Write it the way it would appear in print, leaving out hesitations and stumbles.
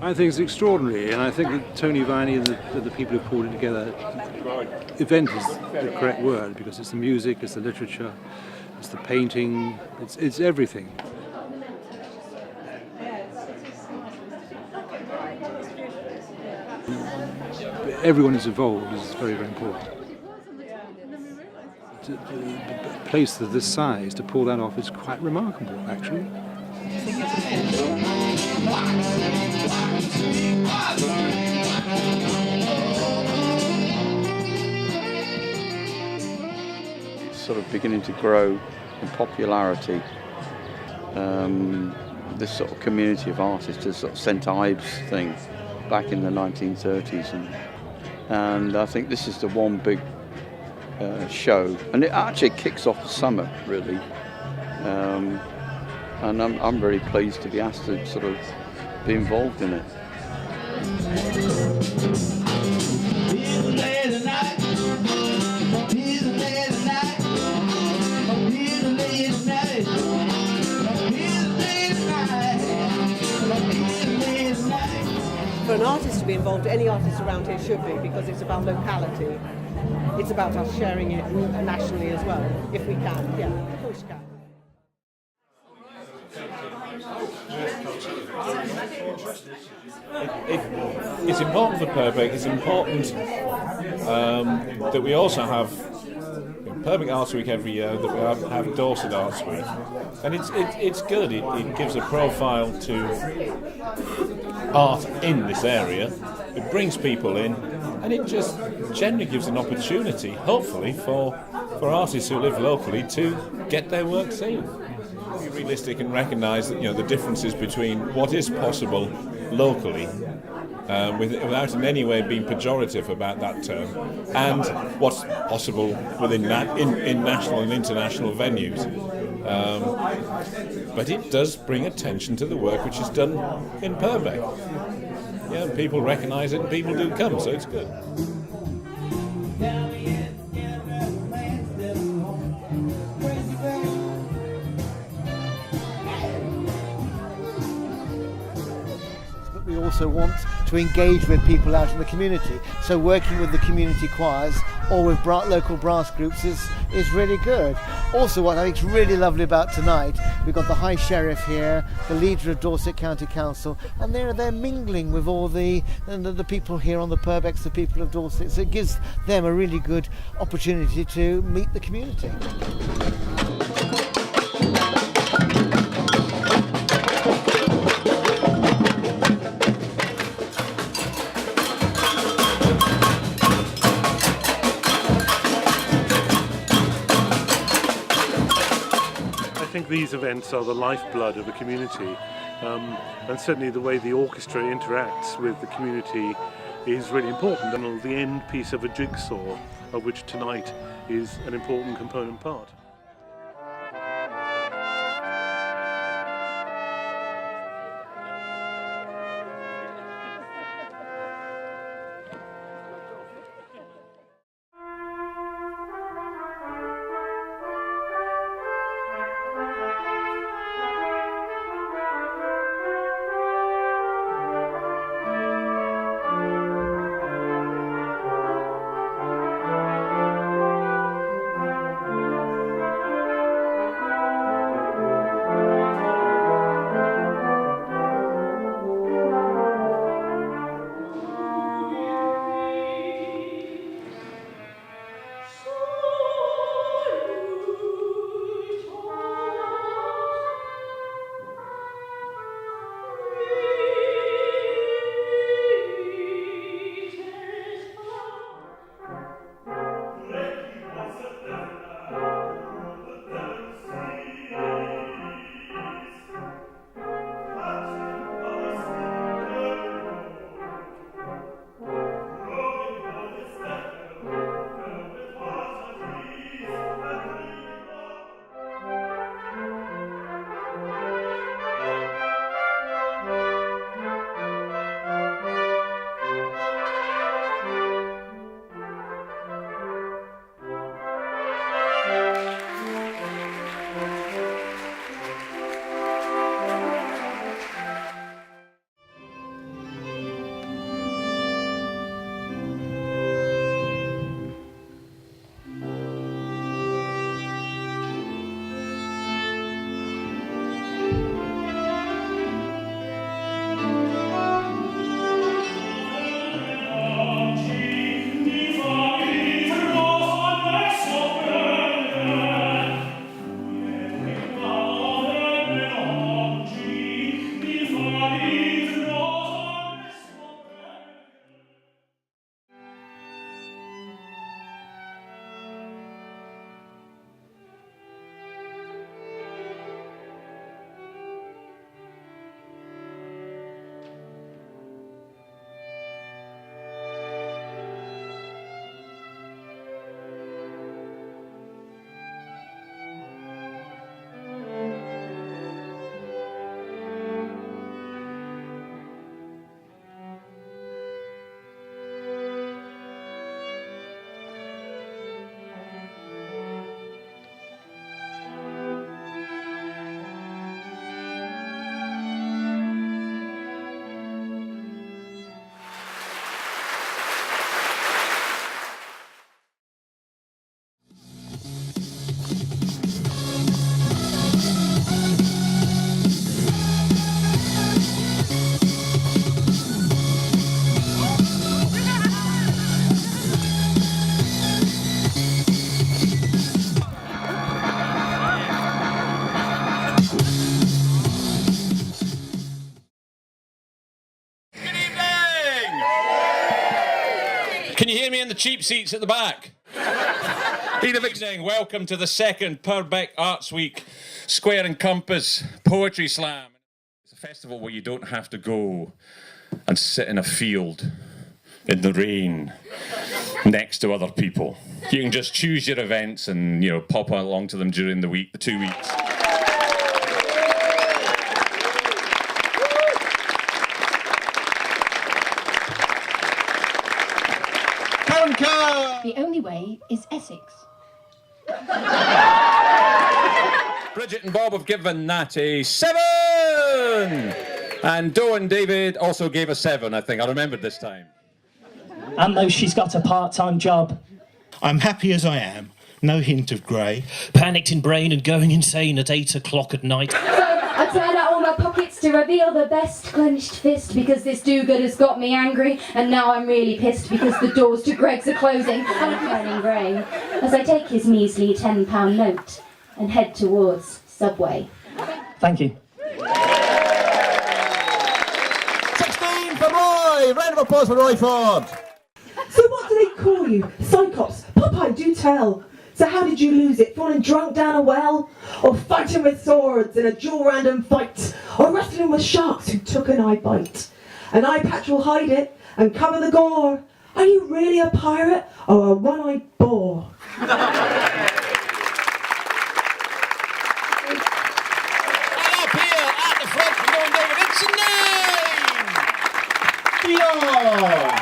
I think it's extraordinary, and I think that Tony Viney and the people who pulled it together, event is the correct word, because it's the music, it's the literature, it's the painting, it's everything. Everyone is involved is very, very important. A place of this size, to pull that off is quite remarkable, actually. It's sort of beginning to grow in popularity. This sort of community of artists, this sort of St Ives thing back in the 1930s, and I think this is the one big show, and it actually kicks off the summer really, and I'm very pleased to be asked to sort of be involved in it. For an artist to be involved, any artist around here should be, because it's about locality. It's about us sharing it nationally as well, if we can. Yeah, of course you can. It's important for Purbeck. It's important that we also have Purbeck Arts Week every year, that we have Dorset Arts Week, and it's good. It gives a profile to art in this area. It brings people in, and it just generally gives an opportunity, hopefully, for artists who live locally to get their work seen. Be realistic and recognise that the differences between what is possible locally, without in any way being pejorative about that term, and what's possible within in national and international venues. But it does bring attention to the work which is done in Purbeck. People recognise it and people do come, so it's good. We also want to engage with people out in the community. So working with the community choirs or with local brass groups is really good. Also, what I think is really lovely about tonight, we've got the High Sheriff here, the leader of Dorset County Council, and they're mingling with all the people here on the Purbecks, the people of Dorset. So it gives them a really good opportunity to meet the community. I think these events are the lifeblood of a community, and certainly the way the orchestra interacts with the community is really important, and the end piece of a jigsaw, of which tonight is an important component part. Can you hear me in the cheap seats at the back? Evening, welcome to the second Purbeck Arts Week Square and Compass Poetry Slam. It's a festival where you don't have to go and sit in a field in the rain next to other people. You can just choose your events and, you know, pop along to them during the week, the 2 weeks. The only way is Essex. Bridget and Bob have given that a 7! And Doe and David also gave a 7, I think. I remembered this time. And though she's got a part-time job. I'm happy as I am. No hint of grey. Panicked in brain and going insane at 8 o'clock at night. I turn out all my pockets to reveal the best clenched fist because this do-gooder's got me angry, and now I'm really pissed because the doors to Greg's are closing and I'm turning grey as I take his measly £10 note and head towards Subway. Thank you. 16 for Roy! Round of applause for Roy Ford! So what do they call you? Cyclops? Popeye, do tell. So how did you lose it? Falling drunk down a well? Or fighting with swords in a dual random fight? Or wrestling with sharks who took an eye bite? An eye patch will hide it and cover the gore. Are you really a pirate or a one-eyed boar? Up here at the front, we're going David. It's a 9! Yeah!